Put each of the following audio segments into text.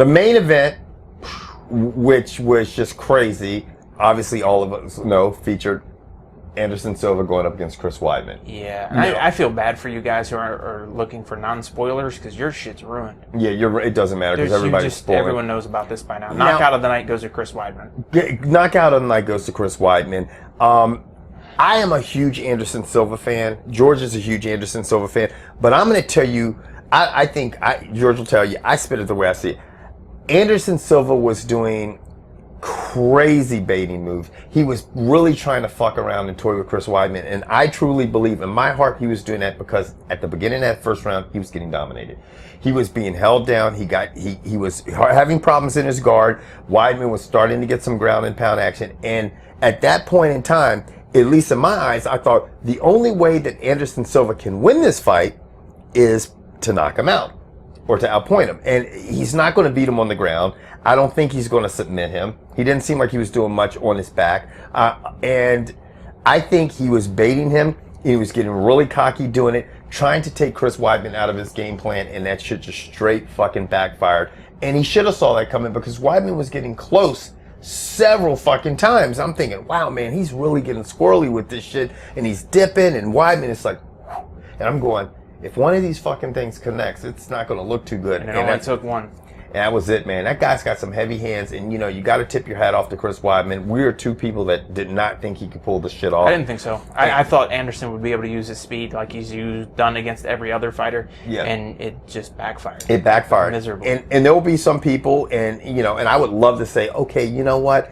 The main event, which was just crazy, obviously all of us know, featured Anderson Silva going up against Chris Weidman. Yeah, I feel bad for you guys who are looking for non-spoilers because your shit's ruined. Yeah, you're right. It doesn't matter because everybody's spoiling. Everyone knows about this by now. Knockout of the night goes to Chris Weidman. Knockout of the night goes to Chris Weidman. I am a huge Anderson Silva fan. George is a huge Anderson Silva fan. But I'm going to tell you, I think George will tell you, I spit it the way I see it. Anderson Silva was doing crazy baiting moves. He was really trying to fuck around and toy with Chris Weidman, and I truly believe in my heart he was doing that because at the beginning of that first round he was getting dominated. He was being held down. He was having problems in his guard. Weidman was starting to get some ground and pound action, and at that point in time, at least in my eyes, I thought the only way that Anderson Silva can win this fight is to knock him out or to outpoint him, and he's not going to beat him on the ground. I don't think he's going to submit him. He didn't seem like he was doing much on his back. And I think he was baiting him. He was getting really cocky doing it, trying to take Chris Weidman out of his game plan, and that shit just straight fucking backfired. And he should have saw that coming because Weidman was getting close several fucking times. I'm thinking, wow, man, he's really getting squirrely with this shit, and he's dipping, and Weidman is like, whew. And I'm going, if one of these fucking things connects, it's not going to look too good. And it only took one. And that was it, man. That guy's got some heavy hands, and you got to tip your hat off to Chris Weidman. We are two people that did not think he could pull this shit off. I didn't think so. I thought Anderson would be able to use his speed like he's done against every other fighter, and it just backfired. It backfired. Miserable. And there will be some people, and I would love to say, okay, you know what?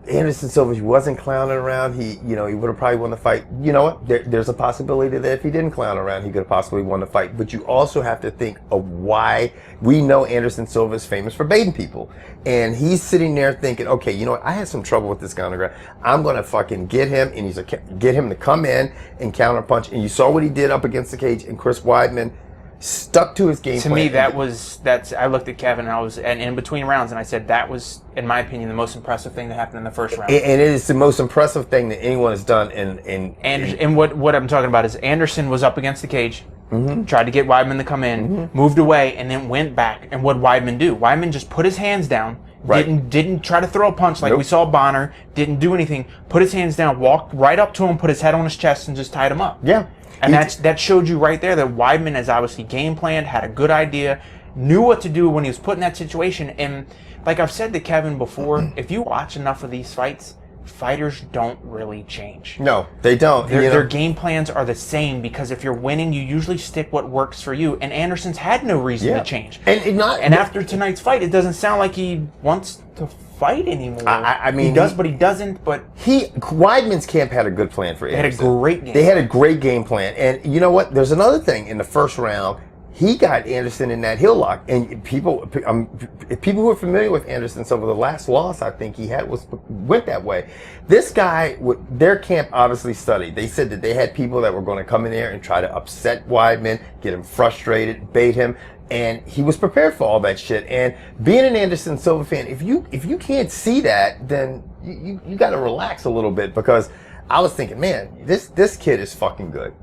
Anderson Silva, he wasn't clowning around. He would have probably won the fight. You know what? There's a possibility that if he didn't clown around, he could have possibly won the fight. But you also have to think of why. We know Anderson Silva is famous for baiting people. And he's sitting there thinking, okay, you know what? I had some trouble with this guy on the ground. I'm going to fucking get him, and get him to come in and counterpunch. And you saw what he did up against the cage, and Chris Weidman stuck to his game plan. To me, that's. I looked at Kevin, and in between rounds, and I said that was, in my opinion, the most impressive thing that happened in the first round. And it is the most impressive thing that anyone has done. And what I'm talking about is Anderson was up against the cage, tried to get Weidman to come in, moved away, and then went back. And what did Weidman do? Weidman just put his hands down. Right. Didn't try to throw a punch like we saw Bonner. Didn't do anything. Put his hands down, walked right up to him, put his head on his chest, and just tied him up. Yeah. And that showed you right there that Weidman has obviously game planned, had a good idea, knew what to do when he was put in that situation. And like I've said to Kevin before, if you watch enough of these fights, fighters don't really change. No, they don't. Their game plans are the same because if you're winning, you usually stick what works for you. And Anderson's had no reason to change. And after tonight's fight, it doesn't sound like he wants to fight anymore. I mean, he does, but he doesn't. But Weidman's camp had a good plan for Anderson. They had a great game plan. And you know what? There's another thing. In the first round, he got Anderson in that heel lock. And people who are familiar with Anderson Silva, the last loss I think he had went that way. This guy, their camp obviously studied. They said that they had people that were going to come in there and try to upset Weidman, get him frustrated, bait him. And he was prepared for all that shit. And being an Anderson Silva fan, if you can't see that, then you got to relax a little bit, because I was thinking, man, this kid is fucking good.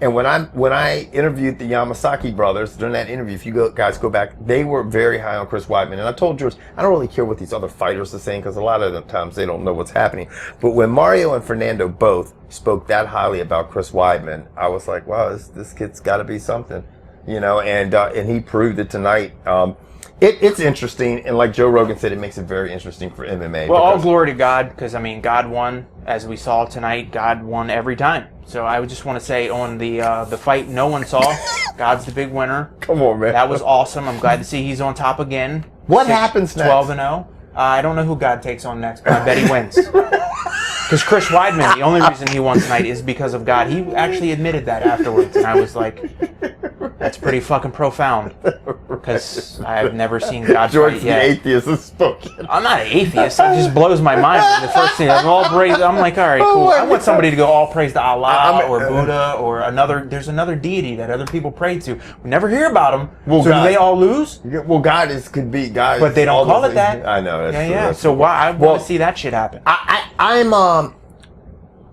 And when I interviewed the Yamasaki brothers during that interview, if you guys go back, they were very high on Chris Weidman. And I told George, I don't really care what these other fighters are saying, because a lot of the times they don't know what's happening. But when Mario and Fernando both spoke that highly about Chris Weidman, I was like, wow, this kid's got to be something. And he proved it tonight. It's interesting, and like Joe Rogan said, it makes it very interesting for MMA. Well, all glory to God, because God won, as we saw tonight. God won every time. So I would just want to say on the fight no one saw, God's the big winner. Come on, man. That was awesome. I'm glad to see he's on top again. What happens next? 12-0. I don't know who God takes on next, but I bet he wins. Because Chris Weidman, the only reason he won tonight is because of God. He actually admitted that afterwards, and I was like, that's pretty fucking profound. Because I've never seen God George fight yet. The atheist has spoken. I'm not an atheist. It just blows my mind. The first thing, all praise. I'm like, all right, cool. I want somebody to go all praise to Allah or Buddha or there's another deity that other people pray to. We never hear about them. Well, so God, do they all lose? Well, God could be God. But they don't call it that. I know. That's true. Yeah. So why? I want to see that shit happen. I'm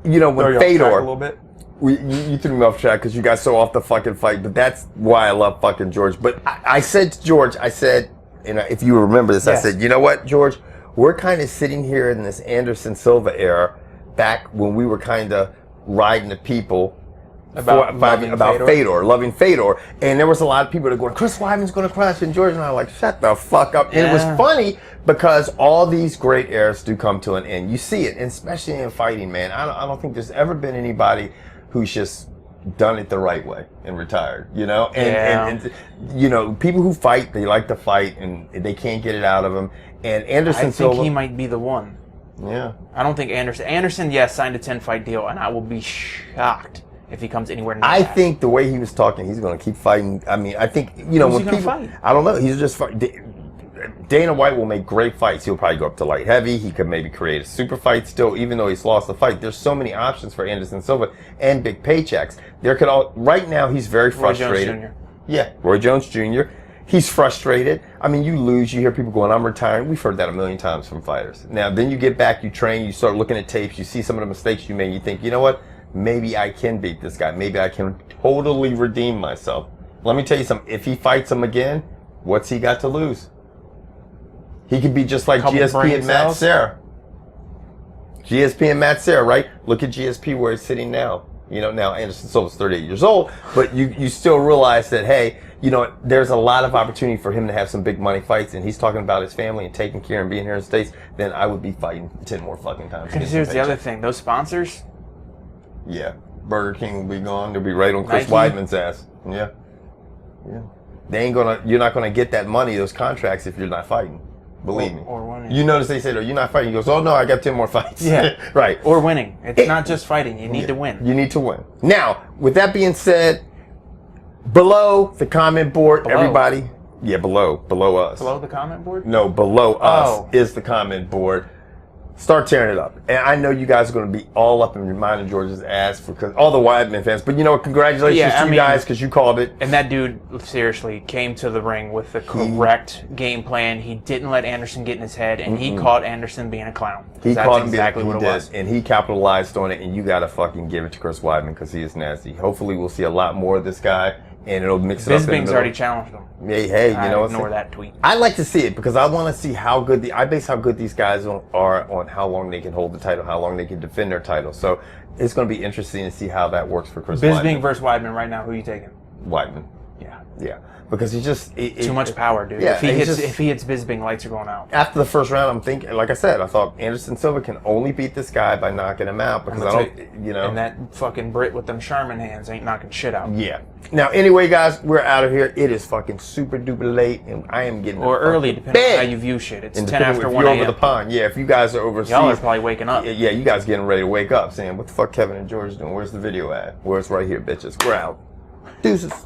when Fedor. A little bit. You threw me off track because you got so off the fucking fight, but that's why I love fucking George. But I said to George, I said, and if you remember this, Yes. I said, you know what, George, we're kind of sitting here in this Anderson Silva era, back when we were kind of riding the people About loving Fedor, and there was a lot of people that were going, Chris Weidman's going to crush, and George and I were like, shut the fuck up. And it was funny because all these great eras do come to an end. You see it, and especially in fighting, man. I don't think there's ever been anybody who's just done it the right way and retired, you know? And you know, people who fight, they like to fight, and they can't get it out of them. And Anderson Silva, I think he might be the one. Yeah. I don't think Anderson, yes, signed a 10-fight deal, and I will be shocked if he comes anywhere near I that. think the way he was talking, he's going to keep fighting. I mean, I think, you know, Who's when he people, gonna fight? I don't know, he's just Dana White will make great fights. He'll probably go up to light heavy. He could maybe create a super fight still, even though he's lost the fight. There's so many options for Anderson Silva and big paychecks. Right now, he's very frustrated. Roy Jones Jr. Yeah, Roy Jones Jr. He's frustrated. I mean, you lose, you hear people going, I'm retiring. We've heard that a million times from fighters. Now, then you get back, you train, you start looking at tapes, you see some of the mistakes you made, you think, you know what? Maybe I can beat this guy. Maybe I can totally redeem myself. Let me tell you something. If he fights him again, what's he got to lose? He could be just like GSP and Matt Serra. GSP and Matt Serra, right? Look at GSP where he's sitting now. You know, now Anderson Silva's 38 years old, but you still realize that, hey, you know, there's a lot of opportunity for him to have some big money fights, and he's talking about his family and taking care and being here in the States. Then I would be fighting 10 more fucking times. Because here's the other thing. Those sponsors. Yeah. Burger King will be gone. They'll be right on Chris Nike. Weidman's ass. Yeah. Yeah. You're not gonna get that money, those contracts, if you're not fighting. Believe me. Or winning. You notice they said, "Are you not fighting?" He goes, "Oh no, I got 10 more fights." Yeah. Right. Or winning. It's not just fighting. You need to win. You need to win. Now, with that being said, below the comment board, everybody. Yeah, below us. Below the comment board? No, below us Oh. is the comment board. Start tearing it up. And I know you guys are going to be all up in reminding George's ass because all the Weidman fans. But you know what? Congratulations to you guys because you called it. And that dude, seriously, came to the ring with the correct game plan. He didn't let Anderson get in his head, and he caught Anderson being a clown. He That's caught him exactly what it was. and he capitalized on it. And you got to fucking give it to Chris Weidman because he is nasty. Hopefully, we'll see a lot more of this guy, and it'll mix it up. Bisping's already challenged him. Hey, you know what? Ignore that tweet. I like to see it because I want to see how good I base how good these guys are on how long they can hold the title, how long they can defend their title. So it's going to be interesting to see how that works for Chris Weidman. Bisping versus Weidman right now. Who are you taking? Weidman. Yeah. Because he just Too much power, dude. Yeah, if he hits Bisping, lights are going out. After the first round, I'm thinking, like I said, I thought Anderson Silva can only beat this guy by knocking him out because And that fucking Brit with them Sherman hands ain't knocking shit out. Yeah. Now, anyway, guys, we're out of here. It is fucking super duper late, and I am getting or early, depending on how you view shit. It's 10 after 1 a.m. a.m. over the pond. Yeah, if you guys are overseas, y'all are probably waking up. Yeah, you guys getting ready to wake up, saying, "What the fuck, Kevin and George doing? Where's the video at? Where's right here, bitches? We're out. Deuces."